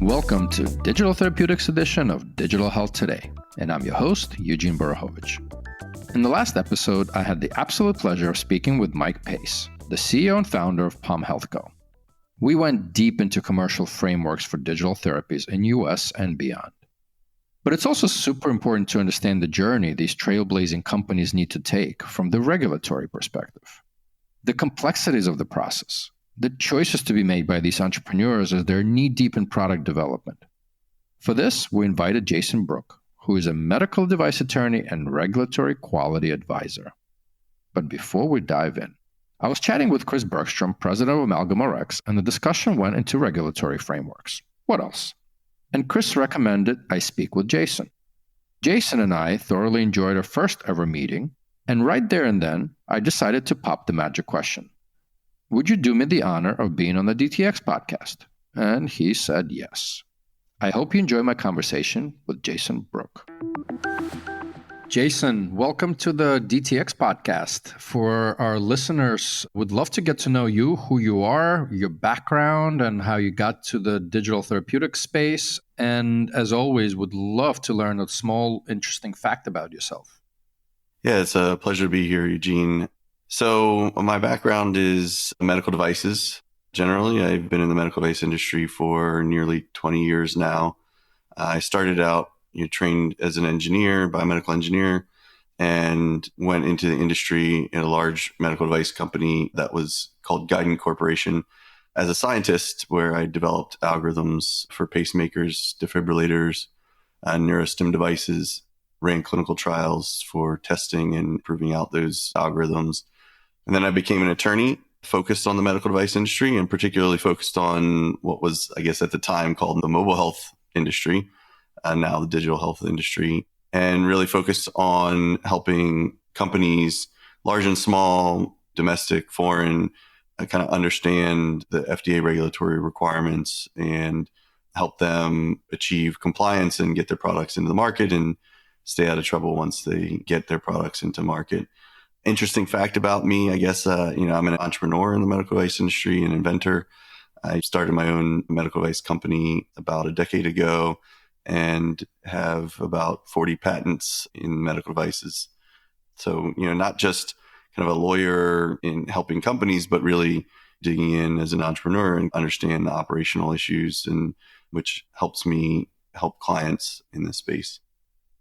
Welcome to Digital Therapeutics edition of Digital Health Today, and I'm your host, Eugene Borohovich. In the last episode, I had the absolute pleasure of speaking with Mike Pace, the CEO and founder of Palm Health Co. We went deep into commercial frameworks for digital therapies in US and beyond. But it's also super important to understand the journey these trailblazing companies need to take from the regulatory perspective. The complexities of the process, the choices to be made by these entrepreneurs as they're knee-deep in product development. For this, we invited Jason Brooke, who is a medical device attorney and regulatory quality advisor. But before we dive in, I was chatting with Chris Bergstrom, president of Amalgam RX, and the discussion went into regulatory frameworks. What else? And Chris recommended I speak with Jason. Jason and I thoroughly enjoyed our first ever meeting, and right there and then, I decided to pop the magic question. Would you do me the honor of being on the DTX podcast? And he said yes. I hope you enjoy my conversation with Jason Brooke. Jason, welcome to the DTX podcast. For our listeners, would love to get to know you, who you are, your background, and how you got to the digital therapeutic space. And as always, would love to learn a small, interesting fact about yourself. Yeah, it's a pleasure to be here, Eugene. So my background is medical devices. Generally, I've been in the medical device industry for nearly 20 years now. I started out trained as an engineer, biomedical engineer, and went into the industry in a large medical device company that was called Guidant Corporation as a scientist, where I developed algorithms for pacemakers, defibrillators, neurostim devices, ran clinical trials for testing and proving out those algorithms. And then I became an attorney, focused on the medical device industry, and particularly focused on what was, I guess, at the time called the mobile health industry, now the digital health industry, and really focused on helping companies, large and small, domestic, foreign, kind of understand the FDA regulatory requirements and help them achieve compliance and get their products into the market and stay out of trouble once they get their products into market. Interesting fact about me, I guess, I'm an entrepreneur in the medical device industry, an inventor. I started my own medical device company about a decade ago and have about 40 patents in medical devices. So, not just kind of a lawyer in helping companies, but really digging in as an entrepreneur and understand the operational issues, and which helps me help clients in this space.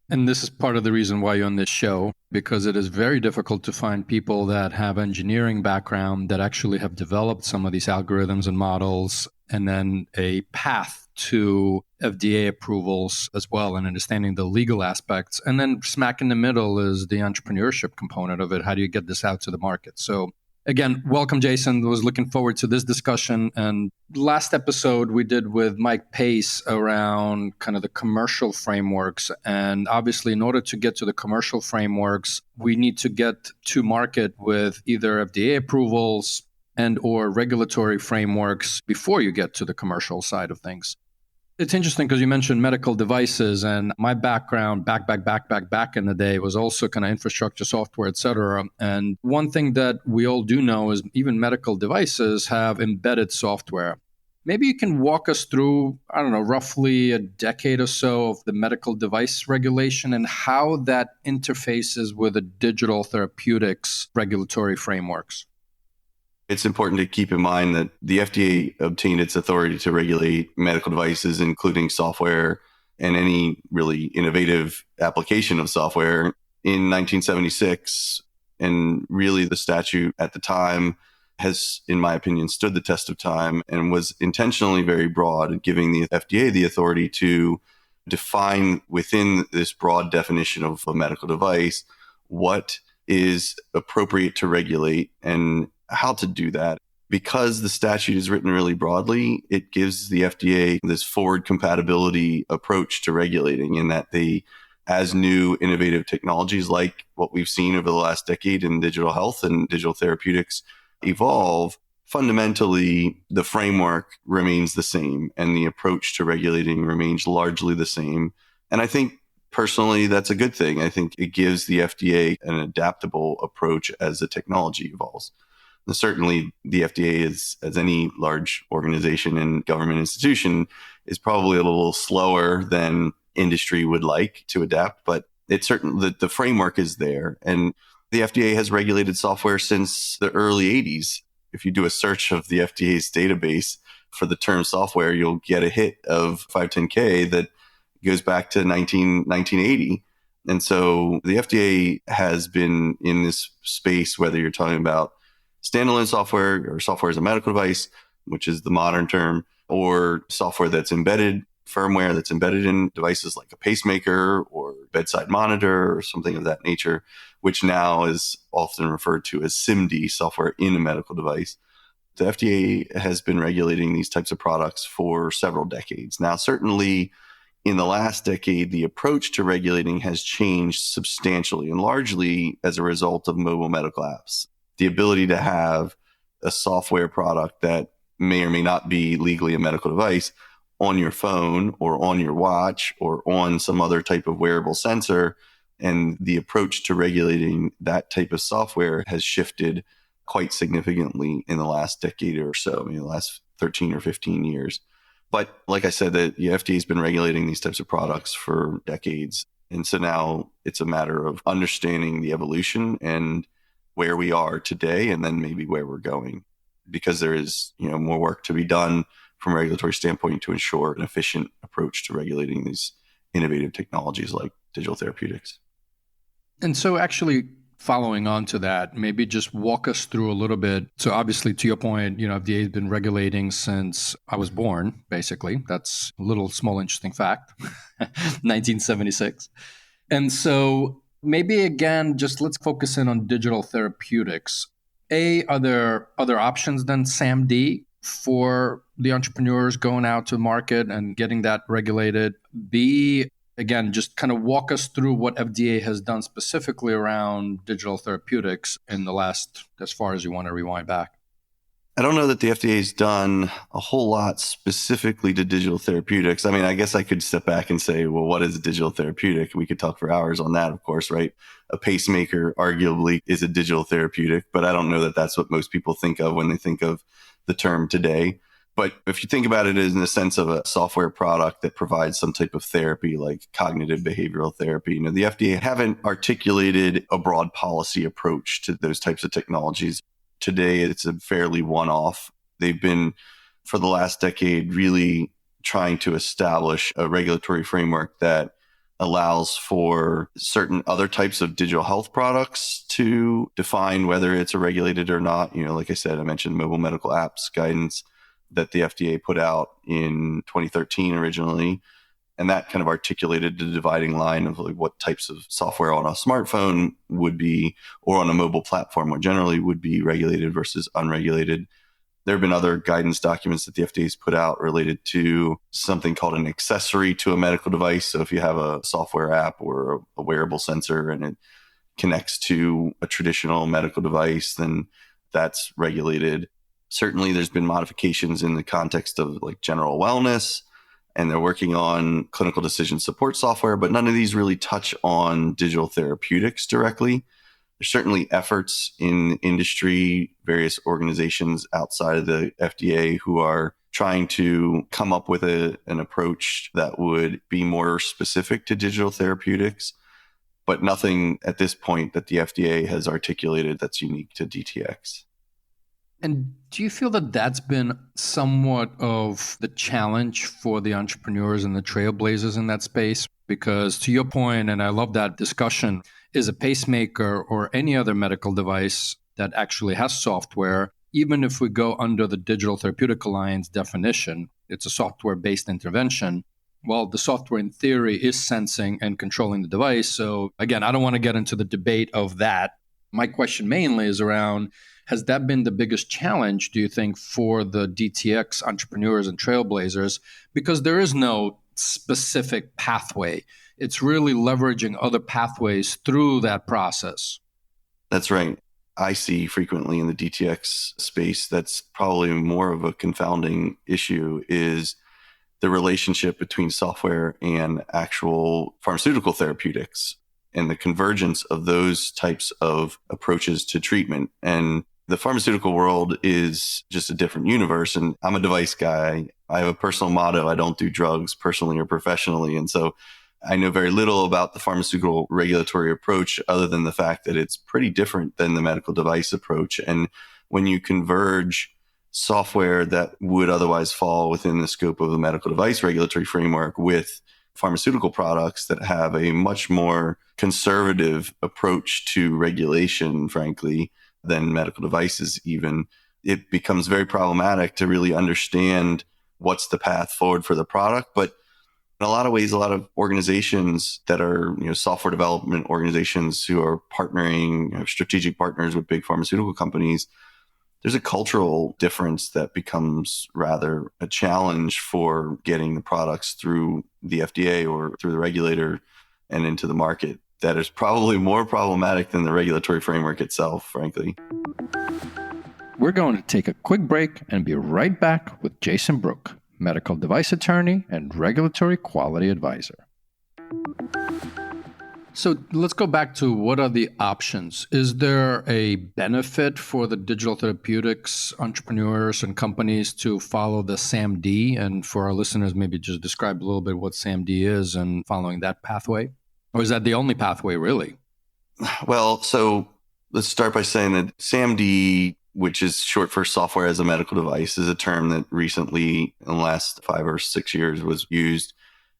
And this is part of the reason why you're on this show, because it is very difficult to find people that have engineering background that actually have developed some of these algorithms and models, and then a path to FDA approvals as well, and understanding the legal aspects. And then smack in the middle is the entrepreneurship component of it. How do you get this out to the market? So again, welcome, Jason. I was looking forward to this discussion. And last episode we did with Mike Pace around kind of the commercial frameworks. And obviously, in order to get to the commercial frameworks, we need to get to market with either FDA approvals and or regulatory frameworks before you get to the commercial side of things. It's interesting because you mentioned medical devices, and my background back in the day was also kind of infrastructure, software, et cetera. And one thing that we all do know is even medical devices have embedded software. Maybe you can walk us through, roughly a decade or so of the medical device regulation and how that interfaces with the digital therapeutics regulatory frameworks. It's important to keep in mind that the FDA obtained its authority to regulate medical devices, including software and any really innovative application of software, in 1976. And really, the statute at the time has, in my opinion, stood the test of time and was intentionally very broad, giving the FDA the authority to define within this broad definition of a medical device what is appropriate to regulate and how to do that. Because the statute is written really broadly, it gives the FDA this forward compatibility approach to regulating, in that they, as new innovative technologies like what we've seen over the last decade in digital health and digital therapeutics evolve, fundamentally the framework remains the same and the approach to regulating remains largely the same. And I think personally, that's a good thing. I think it gives the FDA an adaptable approach as the technology evolves. Certainly, the FDA is, as any large organization and government institution, is probably a little slower than industry would like to adapt, but it's certain that the framework is there. And the FDA has regulated software since the early 80s. If you do a search of the FDA's database for the term software, you'll get a hit of 510K that goes back to 1980. And so the FDA has been in this space, whether you're talking about standalone software or software as a medical device, which is the modern term, or software that's embedded, firmware that's embedded in devices like a pacemaker or bedside monitor or something of that nature, which now is often referred to as SIMD, software in a medical device. The FDA has been regulating these types of products for several decades. Now, certainly in the last decade, the approach to regulating has changed substantially and largely as a result of mobile medical apps. The ability to have a software product that may or may not be legally a medical device on your phone or on your watch or on some other type of wearable sensor. And the approach to regulating that type of software has shifted quite significantly in the last decade or so, the last 13 or 15 years. But like I said, the FDA has been regulating these types of products for decades. And so now it's a matter of understanding the evolution and where we are today and then maybe where we're going, because there is, more work to be done from a regulatory standpoint to ensure an efficient approach to regulating these innovative technologies like digital therapeutics. And so actually following on to that, maybe just walk us through a little bit. So obviously to your point, FDA has been regulating since I was born, basically. That's a little small interesting fact, 1976. And so maybe again, just let's focus in on digital therapeutics. Are there other options than SAMD for the entrepreneurs going out to market and getting that regulated? B, again, just kind of walk us through what FDA has done specifically around digital therapeutics in the last, as far as you want to rewind back. I don't know that the FDA has done a whole lot specifically to digital therapeutics. I guess I could step back and say, well, what is a digital therapeutic? We could talk for hours on that, of course, right? A pacemaker arguably is a digital therapeutic, but I don't know that that's what most people think of when they think of the term today. But if you think about it as in the sense of a software product that provides some type of therapy like cognitive behavioral therapy, the FDA haven't articulated a broad policy approach to those types of technologies. Today, it's a fairly one-off. They've been, for the last decade, really trying to establish a regulatory framework that allows for certain other types of digital health products to define whether it's a regulated or not. Like I said, I mentioned mobile medical apps guidance that the FDA put out in 2013 originally. And that kind of articulated the dividing line of like what types of software on a smartphone would be, or on a mobile platform more generally, would be regulated versus unregulated. There have been other guidance documents that the FDA has put out related to something called an accessory to a medical device. So if you have a software app or a wearable sensor and it connects to a traditional medical device, then that's regulated. Certainly there's been modifications in the context of like general wellness, and they're working on clinical decision support software, but none of these really touch on digital therapeutics directly. There's certainly efforts in industry, various organizations outside of the FDA who are trying to come up with an approach that would be more specific to digital therapeutics, but nothing at this point that the FDA has articulated that's unique to DTX. And do you feel that that's been somewhat of the challenge for the entrepreneurs and the trailblazers in that space? Because to your point, and I love that discussion, is a pacemaker or any other medical device that actually has software, even if we go under the Digital Therapeutic Alliance definition, it's a software-based intervention. Well, the software in theory is sensing and controlling the device. So again, I don't want to get into the debate of that. My question mainly is around, has that been the biggest challenge, do you think, for the DTX entrepreneurs and trailblazers? Because there is no specific pathway. It's really leveraging other pathways through that process. That's right. I see frequently in the DTX space, that's probably more of a confounding issue, is the relationship between software and actual pharmaceutical therapeutics and the convergence of those types of approaches to treatment. And The pharmaceutical world is just a different universe. And I'm a device guy. I have a personal motto. I don't do drugs personally or professionally. And so I know very little about the pharmaceutical regulatory approach other than the fact that it's pretty different than the medical device approach. And when you converge software that would otherwise fall within the scope of the medical device regulatory framework with pharmaceutical products that have a much more conservative approach to regulation, frankly, than medical devices even, it becomes very problematic to really understand what's the path forward for the product. But in a lot of ways, a lot of organizations that are, software development organizations who are partnering, strategic partners with big pharmaceutical companies, there's a cultural difference that becomes rather a challenge for getting the products through the FDA or through the regulator and into the market. That is probably more problematic than the regulatory framework itself, frankly. We're going to take a quick break and be right back with Jason Brooke, medical device attorney and regulatory quality advisor. So let's go back to what are the options. Is there a benefit for the digital therapeutics entrepreneurs and companies to follow the SAMD? And for our listeners, maybe just describe a little bit what SAMD is and following that pathway? Or is that the only pathway, really? Well, so let's start by saying that SAMD, which is short for software as a medical device, is a term that recently, in the last 5 or 6 years, was used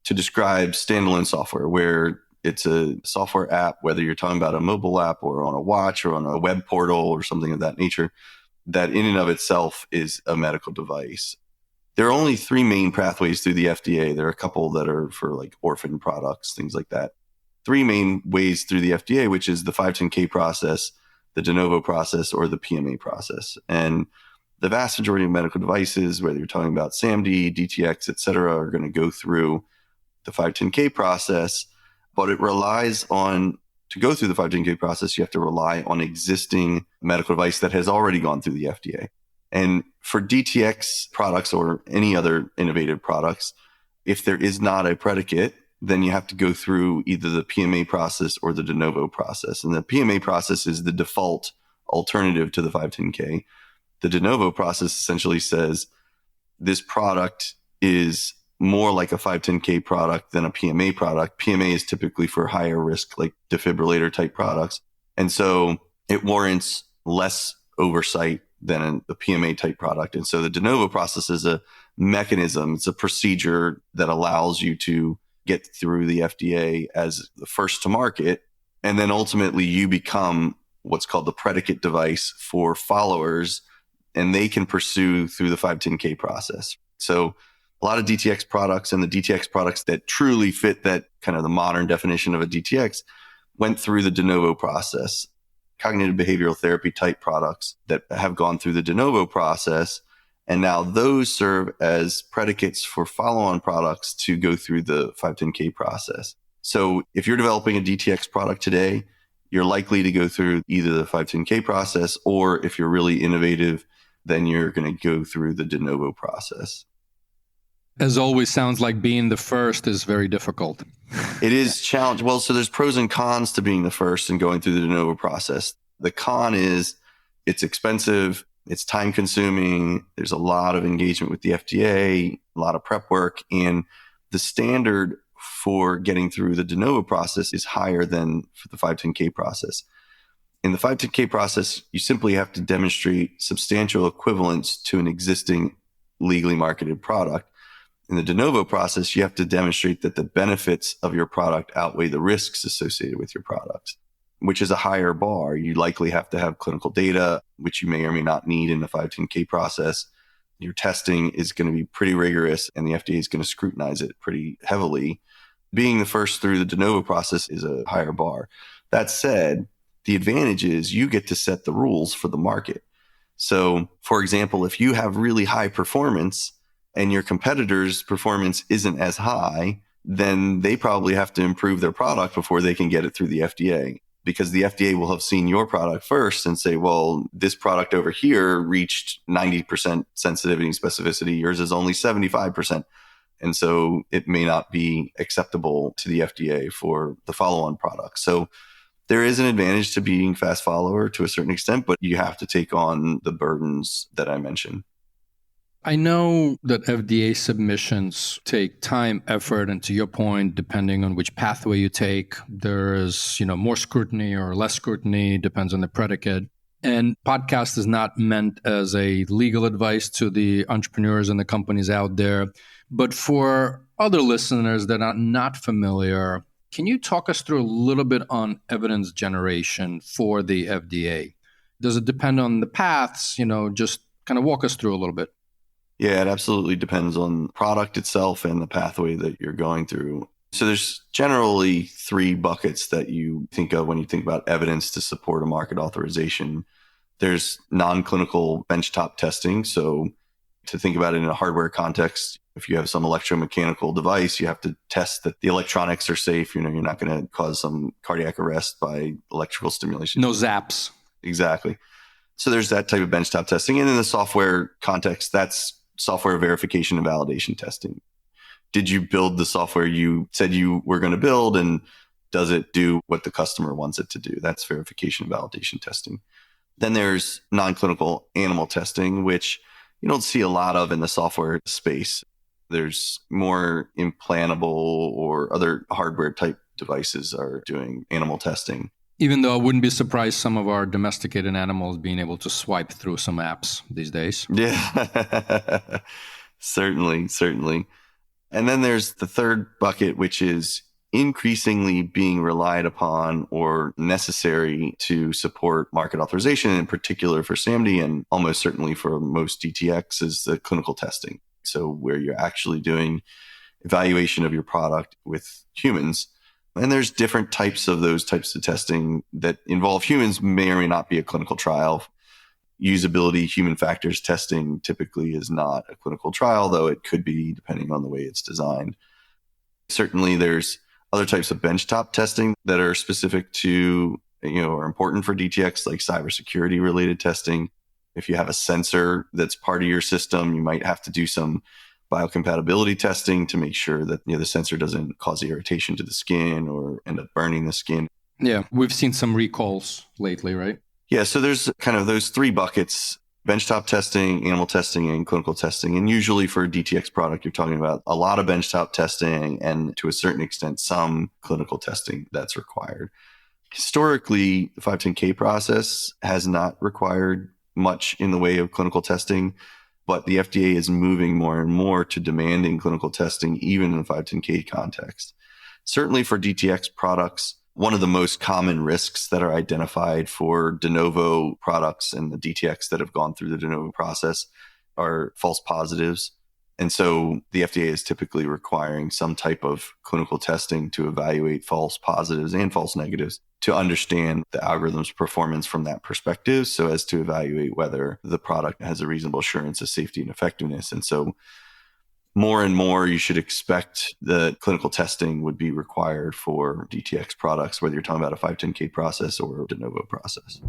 to describe standalone software, where it's a software app, whether you're talking about a mobile app or on a watch or on a web portal or something of that nature, that in and of itself is a medical device. There are only 3 main pathways through the FDA. There are a couple that are for like orphan products, things like that. 3 main ways through the FDA, which is the 510K process, the de novo process, or the PMA process. And the vast majority of medical devices, whether you're talking about SAMD, DTX, et cetera, are going to go through the 510K process, but it relies on, to go through the 510K process, you have to rely on existing medical device that has already gone through the FDA. And for DTX products or any other innovative products, if there is not a predicate, then you have to go through either the PMA process or the de novo process. And the PMA process is the default alternative to the 510K. The de novo process essentially says this product is more like a 510K product than a PMA product. PMA is typically for higher risk, like defibrillator type products. And so it warrants less oversight than a PMA type product. And so the de novo process is a mechanism. It's a procedure that allows you to get through the FDA as the first to market. And then ultimately you become what's called the predicate device for followers, and they can pursue through the 510K process. So a lot of DTX products and the DTX products that truly fit that kind of the modern definition of a DTX went through the de novo process. Cognitive behavioral therapy type products that have gone through the de novo process, and now those serve as predicates for follow-on products to go through the 510K process. So if you're developing a DTX product today, you're likely to go through either the 510K process, or if you're really innovative, then you're going to go through the de novo process. As always, sounds like being the first is very difficult. It is challenging. Well, so there's pros and cons to being the first and going through the de novo process. The con is it's expensive. It's time consuming. There's a lot of engagement with the FDA, a lot of prep work, and the standard for getting through the de novo process is higher than for the 510K process. In the 510K process, you simply have to demonstrate substantial equivalence to an existing legally marketed product. In the de novo process, you have to demonstrate that the benefits of your product outweigh the risks associated with your products, which is a higher bar. You likely have to have clinical data, which you may or may not need in the 510K process. Your testing is going to be pretty rigorous, and the FDA is going to scrutinize it pretty heavily. Being the first through the de novo process is a higher bar. That said, the advantage is you get to set the rules for the market. So, for example, if you have really high performance and your competitor's performance isn't as high, then they probably have to improve their product before they can get it through the FDA, because the FDA will have seen your product first and say, well, this product over here reached 90% sensitivity and specificity. Yours is only 75%. And so it may not be acceptable to the FDA for the follow-on product. So There is an advantage to being fast follower to a certain extent, but you have to take on the burdens that I mentioned. I know that FDA submissions take time, effort, and to your point, depending on which pathway you take, there is, more scrutiny or less scrutiny, depends on the predicate. And podcast is not meant as a legal advice to the entrepreneurs and the companies out there. But for other listeners that are not familiar, can you talk us through a little bit on evidence generation for the FDA? Does it depend on the paths? Just kind of walk us through a little bit. Yeah, it absolutely depends on the product itself and the pathway that you're going through. So there's generally 3 buckets that you think of when you think about evidence to support a market authorization. There's non-clinical benchtop testing. So to think about it in a hardware context, if you have some electromechanical device, you have to test that the electronics are safe. You're not going to cause some cardiac arrest by electrical stimulation. No zaps. Exactly. So there's that type of benchtop testing. And in the software context, that's software verification and validation testing. Did you build the software you said you were going to build, and does it do what the customer wants it to do? That's verification and validation testing. Then there's non-clinical animal testing, which you don't see a lot of in the software space. There's more implantable or other hardware type devices are doing animal testing. Even though I wouldn't be surprised some of our domesticated animals being able to swipe through some apps these days. Yeah, certainly. And then there's the third bucket, which is increasingly being relied upon or necessary to support market authorization, in particular for SAMD and almost certainly for most DTX, is the clinical testing. So where you're actually doing evaluation of your product with humans. And there's different types of those types of testing that involve humans, may or may not be a clinical trial. Usability, human factors testing typically is not a clinical trial, though it could be depending on the way it's designed. Certainly there's other types of benchtop testing that are specific to, are important for DTX, like cybersecurity related testing. If you have a sensor that's part of your system, you might have to do some biocompatibility testing to make sure that the sensor doesn't cause irritation to the skin or end up burning the skin. Yeah, we've seen some recalls lately, right? Yeah, so there's kind of those 3 buckets: benchtop testing, animal testing, and clinical testing. And usually for a DTX product, you're talking about a lot of benchtop testing and to a certain extent, some clinical testing that's required. Historically, the 510K process has not required much in the way of clinical testing. But the FDA is moving more and more to demanding clinical testing, even in the 510K context. Certainly for DTX products, one of the most common risks that are identified for de novo products and the DTX that have gone through the de novo process are false positives. And so the FDA is typically requiring some type of clinical testing to evaluate false positives and false negatives to understand the algorithm's performance from that perspective, so as to evaluate whether the product has a reasonable assurance of safety and effectiveness. And so more and more you should expect that clinical testing would be required for DTX products, whether you're talking about a 510K process or a de novo process.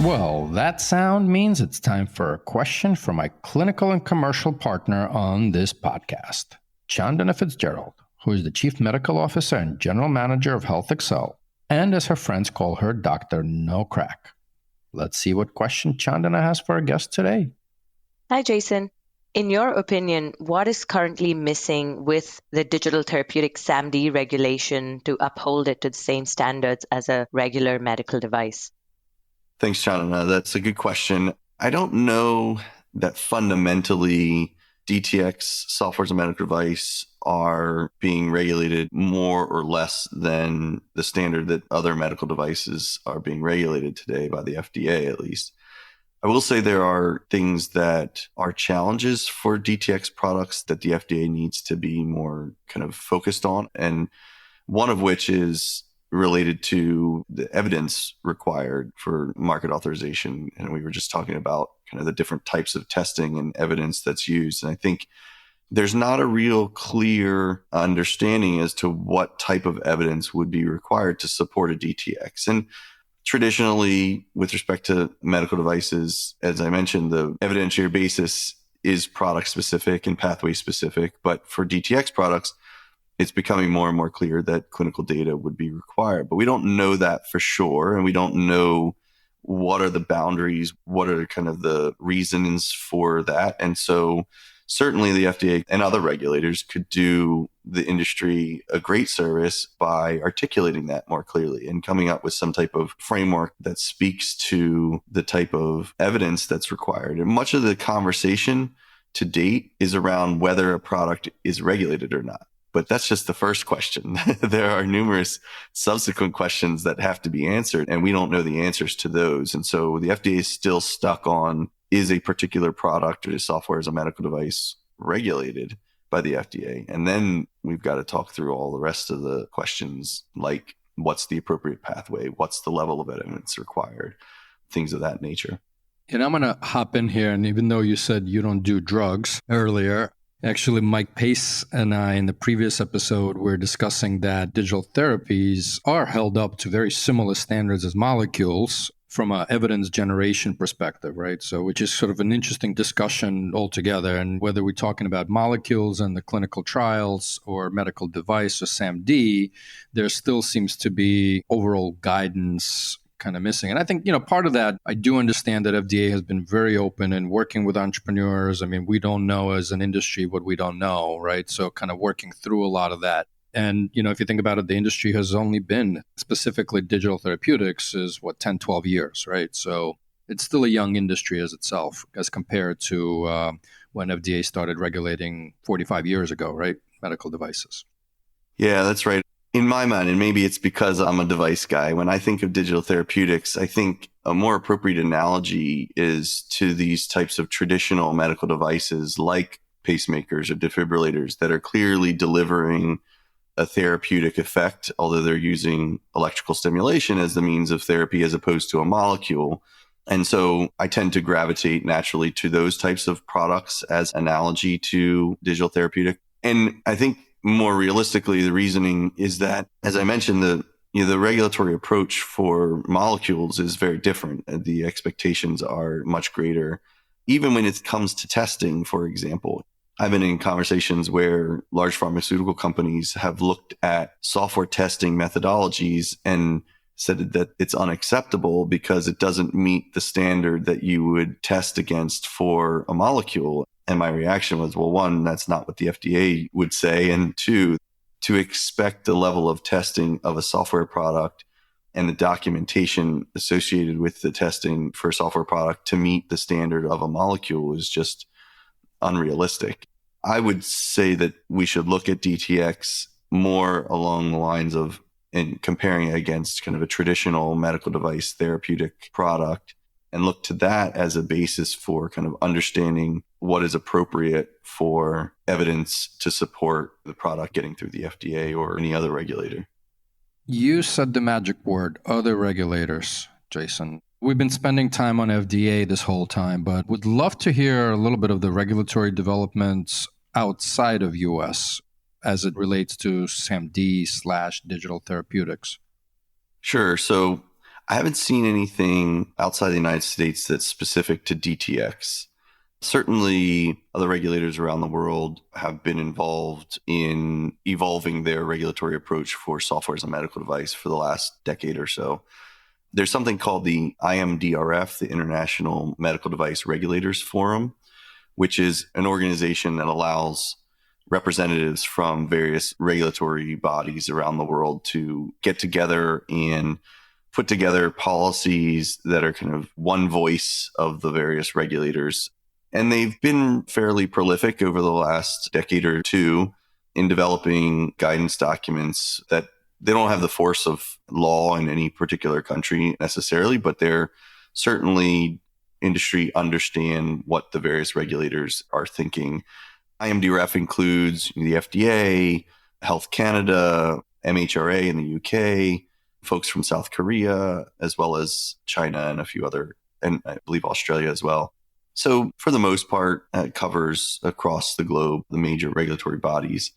Well, that sound means it's time for a question from my clinical and commercial partner on this podcast, Chandana Fitzgerald, who is the Chief Medical Officer and General Manager of Health Excel, and as her friends call her, Dr. No Crack. Let's see what question Chandana has for our guest today. Hi, Jason. In your opinion, what is currently missing with the digital therapeutic SAMD regulation to uphold it to the same standards as a regular medical device? Thanks, Chandana. That's a good question. I don't know that fundamentally DTX, software as a medical device, are being regulated more or less than the standard that other medical devices are being regulated today by the FDA, at least. I will say there are things that are challenges for DTX products that the FDA needs to be more kind of focused on. And one of which is related to the evidence required for market authorization. And we were just talking about kind of the different types of testing and evidence that's used. And I think there's not a real clear understanding as to what type of evidence would be required to support a DTX. And traditionally, with respect to medical devices, as I mentioned, the evidentiary basis is product specific and pathway specific. But for DTX products, it's becoming more and more clear that clinical data would be required. But we don't know that for sure. And we don't know what are the boundaries, what are kind of the reasons for that. And so certainly the FDA and other regulators could do the industry a great service by articulating that more clearly and coming up with some type of framework that speaks to the type of evidence that's required. And much of the conversation to date is around whether a product is regulated or not. But that's just the first question. There are numerous subsequent questions that have to be answered, and we don't know the answers to those. And so the FDA is still stuck on, is a particular product or software as a medical device regulated by the FDA? And then we've got to talk through all the rest of the questions, like what's the appropriate pathway? What's the level of evidence required? Things of that nature. And I'm going to hop in here. And even though you said you don't do drugs earlier, actually, Mike Pace and I, in the previous episode, were discussing that digital therapies are held up to very similar standards as molecules from an evidence generation perspective, right? So, which is sort of an interesting discussion altogether. And whether we're talking about molecules and the clinical trials or medical device or SAMD, there still seems to be overall guidance kind of missing. And I think, part of that, I do understand that FDA has been very open in working with entrepreneurs. I mean, we don't know as an industry what we don't know, right? So kind of working through a lot of that. And, if you think about it, the industry has only been specifically digital therapeutics is 10, 12 years, right? So it's still a young industry as itself as compared to when FDA started regulating 45 years ago, right? Medical devices. Yeah, that's right. In my mind, and maybe it's because I'm a device guy, when I think of digital therapeutics, I think a more appropriate analogy is to these types of traditional medical devices like pacemakers or defibrillators that are clearly delivering a therapeutic effect, although they're using electrical stimulation as the means of therapy as opposed to a molecule. And so I tend to gravitate naturally to those types of products as analogy to digital therapeutic. And I think more realistically, the reasoning is that, as I mentioned, the regulatory approach for molecules is very different. The expectations are much greater. Even when it comes to testing, for example, I've been in conversations where large pharmaceutical companies have looked at software testing methodologies and said that it's unacceptable because it doesn't meet the standard that you would test against for a molecule. And my reaction was, well, one, that's not what the FDA would say. And two, to expect the level of testing of a software product and the documentation associated with the testing for a software product to meet the standard of a molecule is just unrealistic. I would say that we should look at DTX more along the lines of and comparing it against kind of a traditional medical device therapeutic product and look to that as a basis for kind of understanding what is appropriate for evidence to support the product getting through the FDA or any other regulator. You said the magic word, other regulators, Jason. We've been spending time on FDA this whole time, but would love to hear a little bit of the regulatory developments outside of US as it relates to SAMD/digital therapeutics. Sure. So I haven't seen anything outside the United States that's specific to DTX. Certainly, other regulators around the world have been involved in evolving their regulatory approach for software as a medical device for the last decade or so. There's something called the IMDRF, the International Medical Device Regulators Forum, which is an organization that allows representatives from various regulatory bodies around the world to get together and put together policies that are kind of one voice of the various regulators. And they've been fairly prolific over the last decade or two in developing guidance documents that they don't have the force of law in any particular country necessarily, but they're certainly industry understand what the various regulators are thinking. IMDRF includes the FDA, Health Canada, MHRA in the UK, folks from South Korea, as well as China and a few other, and I believe Australia as well. So for the most part, it covers across the globe the major regulatory bodies.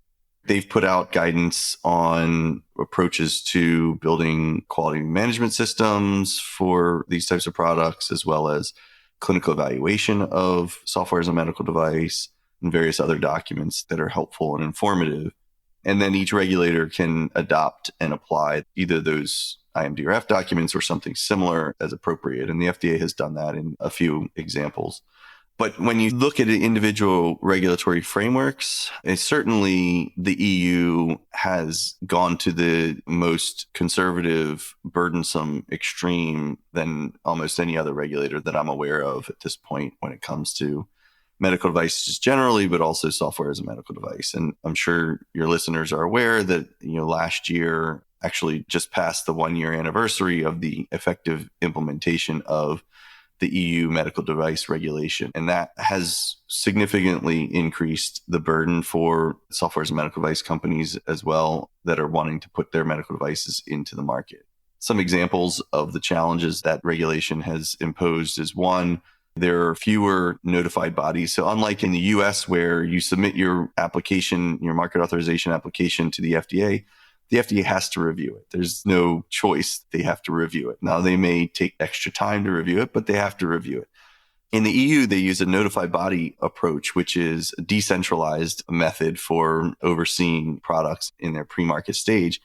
They've put out guidance on approaches to building quality management systems for these types of products, as well as clinical evaluation of software as a medical device and various other documents that are helpful and informative. And then each regulator can adopt and apply either those IMDRF documents or something similar as appropriate. And the FDA has done that in a few examples. But when you look at individual regulatory frameworks, certainly the EU has gone to the most conservative, burdensome extreme than almost any other regulator that I'm aware of at this point when it comes to medical devices generally, but also software as a medical device. And I'm sure your listeners are aware that, last year actually just passed the 1-year anniversary of the effective implementation of the EU medical device regulation. And that has significantly increased the burden for software as a medical device companies as well that are wanting to put their medical devices into the market. Some examples of the challenges that regulation has imposed is one, there are fewer notified bodies. So unlike in the US where you submit your application, your market authorization application to the FDA has to review it. There's no choice. They have to review it. Now, they may take extra time to review it, but they have to review it. In the EU, they use a notified body approach, which is a decentralized method for overseeing products in their pre-market stage.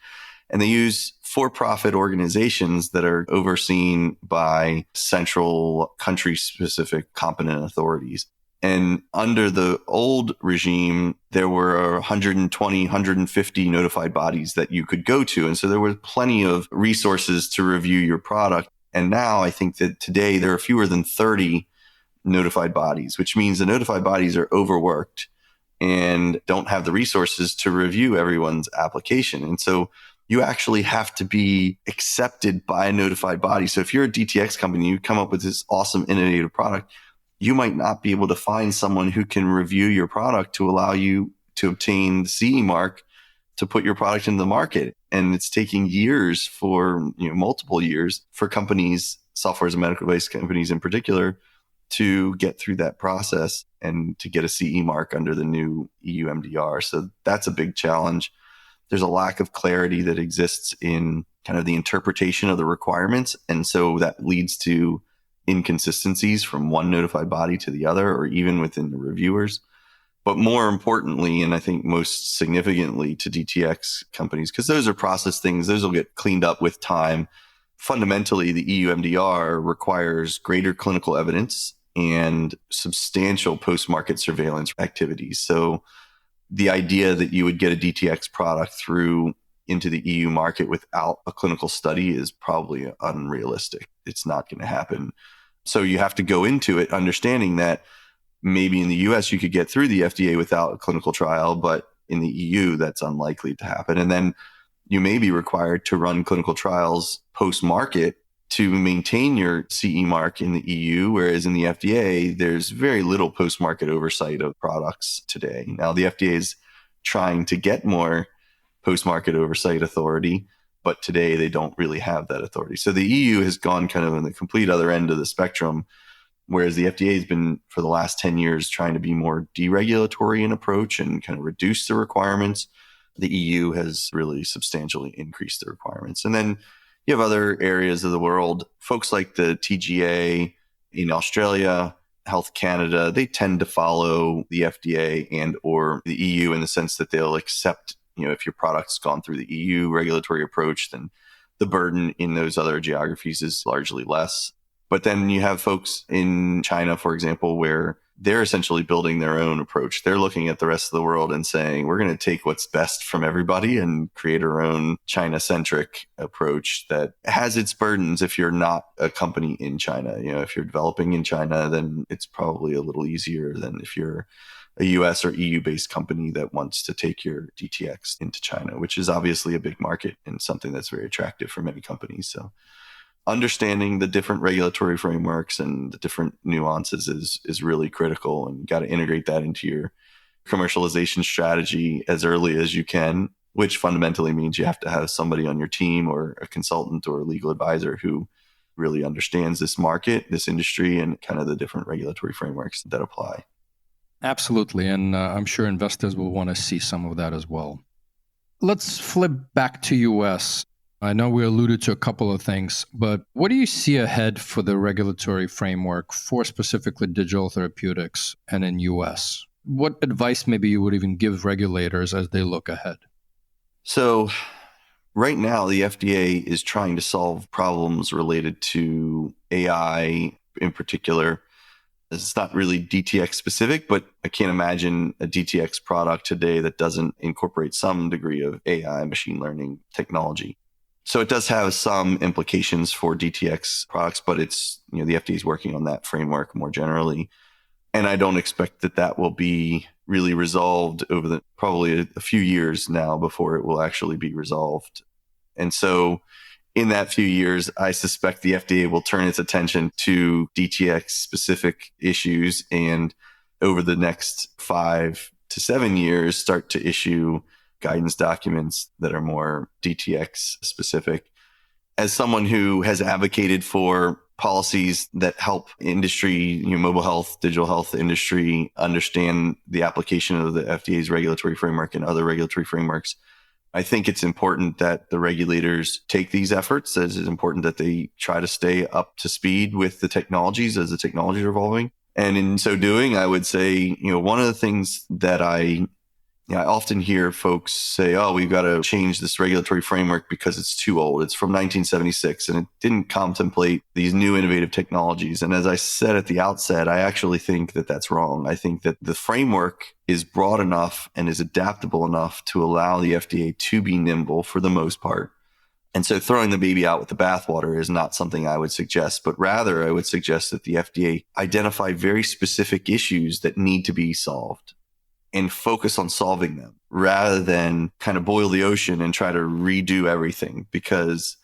And they use for-profit organizations that are overseen by central country-specific competent authorities. And under the old regime, there were 120, 150 notified bodies that you could go to. And so there was plenty of resources to review your product. And now I think that today there are fewer than 30 notified bodies, which means the notified bodies are overworked and don't have the resources to review everyone's application. And so you actually have to be accepted by a notified body. So if you're a DTX company, you come up with this awesome, innovative product, you might not be able to find someone who can review your product to allow you to obtain the CE mark to put your product into the market. And it's taking years multiple years for companies, software as a medical device companies in particular, to get through that process and to get a CE mark under the new EU MDR. So that's a big challenge. There's a lack of clarity that exists in kind of the interpretation of the requirements. And so that leads to inconsistencies from one notified body to the other, or even within the reviewers. But more importantly, and I think most significantly to DTX companies, because those are process things, those will get cleaned up with time. Fundamentally, the EU MDR requires greater clinical evidence and substantial post-market surveillance activities. So the idea that you would get a DTX product through into the EU market without a clinical study is probably unrealistic. It's not going to happen. So you have to go into it understanding that maybe in the US you could get through the FDA without a clinical trial, but in the EU that's unlikely to happen. And then you may be required to run clinical trials post-market to maintain your CE mark in the EU, whereas in the FDA, there's very little post-market oversight of products today. Now, the FDA is trying to get more post-market oversight authority, but today they don't really have that authority. So the EU has gone kind of on the complete other end of the spectrum, whereas the FDA has been for the last 10 years trying to be more deregulatory in approach and kind of reduce the requirements. The EU has really substantially increased the requirements. And then you have other areas of the world, folks like the TGA in Australia, Health Canada, they tend to follow the FDA and or the EU in the sense that they'll accept, if your product's gone through the EU regulatory approach, then the burden in those other geographies is largely less. But then you have folks in China, for example, where they're essentially building their own approach. They're looking at the rest of the world and saying, we're going to take what's best from everybody and create our own China-centric approach that has its burdens if you're not a company in China. If you're developing in China, then it's probably a little easier than if you're a US or EU-based company that wants to take your DTX into China, which is obviously a big market and something that's very attractive for many companies. So understanding the different regulatory frameworks and the different nuances is really critical, and you got to integrate that into your commercialization strategy as early as you can, which fundamentally means you have to have somebody on your team or a consultant or a legal advisor who really understands this market, this industry, and kind of the different regulatory frameworks that apply. Absolutely. And I'm sure investors will want to see some of that as well. Let's flip back to US. I know we alluded to a couple of things, but what do you see ahead for the regulatory framework for specifically digital therapeutics and in US? What advice maybe you would even give regulators as they look ahead? So right now, the FDA is trying to solve problems related to AI in particular. It's not really DTX specific, but I can't imagine a DTX product today that doesn't incorporate some degree of AI, machine learning technology. So it does have some implications for DTX products, but it's, the FDA is working on that framework more generally. And I don't expect that will be really resolved over probably a few years now before it will actually be resolved. And so in that few years, I suspect the FDA will turn its attention to DTX specific issues, and over the next 5 to 7 years, start to issue guidance documents that are more DTX specific. As someone who has advocated for policies that help industry, mobile health, digital health industry understand the application of the FDA's regulatory framework and other regulatory frameworks, I think it's important that the regulators take these efforts. It's important that they try to stay up to speed with the technologies as the technologies are evolving. And in so doing, I would say, one of the things that I often hear folks say, oh, we've got to change this regulatory framework because it's too old. It's from 1976 and it didn't contemplate these new innovative technologies. And as I said at the outset, I actually think that that's wrong. I think that the framework is broad enough and is adaptable enough to allow the FDA to be nimble for the most part. And so throwing the baby out with the bathwater is not something I would suggest, but rather I would suggest that the FDA identify very specific issues that need to be solved and focus on solving them rather than kind of boil the ocean and try to redo everything, because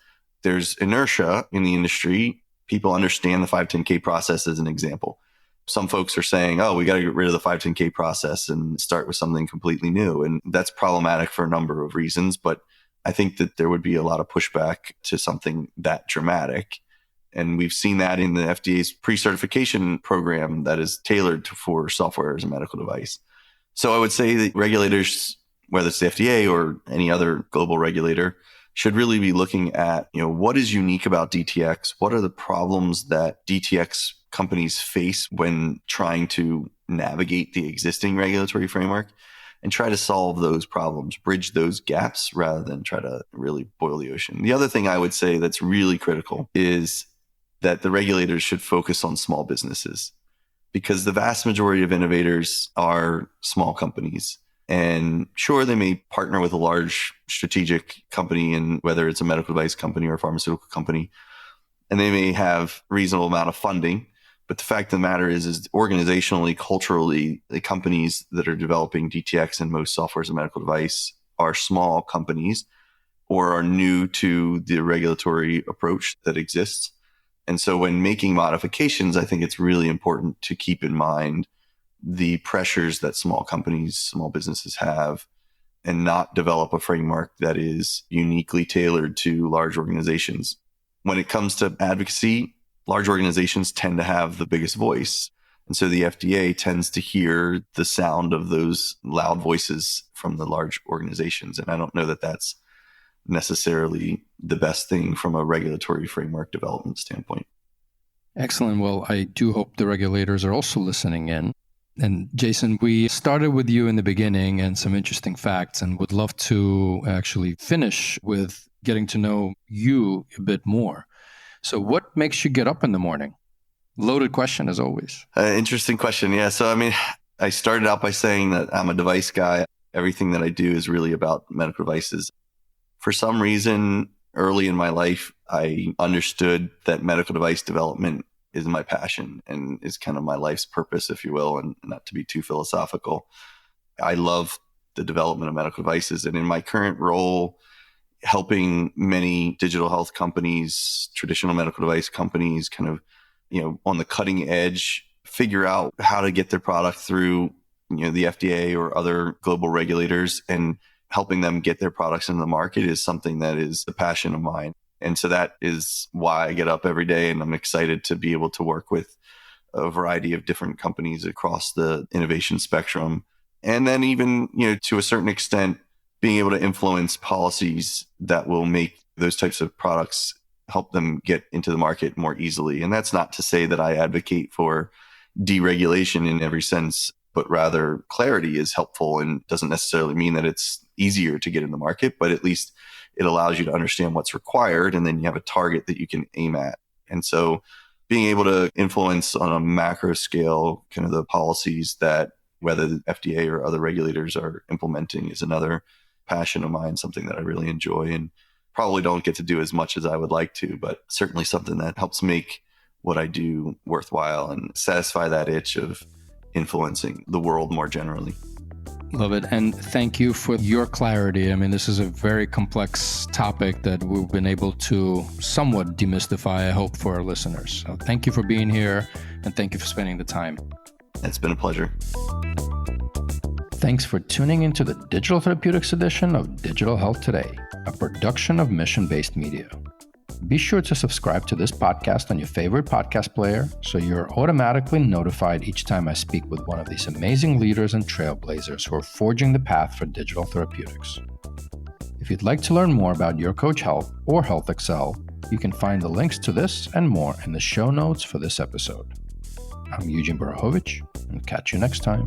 there's inertia in the industry. People understand the 510K process as an example. Some folks are saying, oh, we got to get rid of the 510K process and start with something completely new. And that's problematic for a number of reasons. But I think that there would be a lot of pushback to something that dramatic. And we've seen that in the FDA's pre-certification program that is tailored for software as a medical device. So I would say that regulators, whether it's the FDA or any other global regulator, should really be looking at, what is unique about DTX? What are the problems that DTX companies face when trying to navigate the existing regulatory framework, and try to solve those problems, bridge those gaps rather than try to really boil the ocean. The other thing I would say that's really critical is that the regulators should focus on small businesses, because the vast majority of innovators are small companies. And sure, they may partner with a large strategic company, and whether it's a medical device company or a pharmaceutical company, and they may have reasonable amount of funding. But the fact of the matter is organizationally, culturally, the companies that are developing DTX and most software as a medical device are small companies or are new to the regulatory approach that exists. And so when making modifications, I think it's really important to keep in mind the pressures that small companies, small businesses have, and not develop a framework that is uniquely tailored to large organizations. When it comes to advocacy, large organizations tend to have the biggest voice. And so the FDA tends to hear the sound of those loud voices from the large organizations. And I don't know that that's necessarily the best thing from a regulatory framework development standpoint. Excellent. Well, I do hope the regulators are also listening in. And Jason, we started with you in the beginning and some interesting facts, and would love to actually finish with getting to know you a bit more. So what makes you get up in the morning? Loaded question, as always. Interesting question. Yeah. So, I started out by saying that I'm a device guy. Everything that I do is really about medical devices. For some reason, early in my life, I understood that medical device development is my passion and is kind of my life's purpose, if you will, and not to be too philosophical. I love the development of medical devices. And in my current role, helping many digital health companies, traditional medical device companies, kind of, on the cutting edge, figure out how to get their product through, the FDA or other global regulators, and helping them get their products into the market is something that is a passion of mine. And so that is why I get up every day, and I'm excited to be able to work with a variety of different companies across the innovation spectrum. And then even, to a certain extent, being able to influence policies that will make those types of products, help them get into the market more easily. And that's not to say that I advocate for deregulation in every sense. but rather clarity is helpful and doesn't necessarily mean that it's easier to get in the market, but at least it allows you to understand what's required, and then you have a target that you can aim at. And so being able to influence on a macro scale kind of the policies that whether the FDA or other regulators are implementing is another passion of mine, something that I really enjoy and probably don't get to do as much as I would like to, but certainly something that helps make what I do worthwhile and satisfy that itch of influencing the world more generally. Love it. And thank you for your clarity. I mean, this is a very complex topic that we've been able to somewhat demystify, I hope, for our listeners. So thank you for being here, and thank you for spending the time. It's been a pleasure. Thanks for tuning into the Digital Therapeutics edition of Digital Health Today, a production of Mission-Based Media. Be sure to subscribe to this podcast on your favorite podcast player so you're automatically notified each time I speak with one of these amazing leaders and trailblazers who are forging the path for digital therapeutics. If you'd like to learn more about Your Coach Health or Health Excel, you can find the links to this and more in the show notes for this episode. I'm Eugene Borohovich, and catch you next time.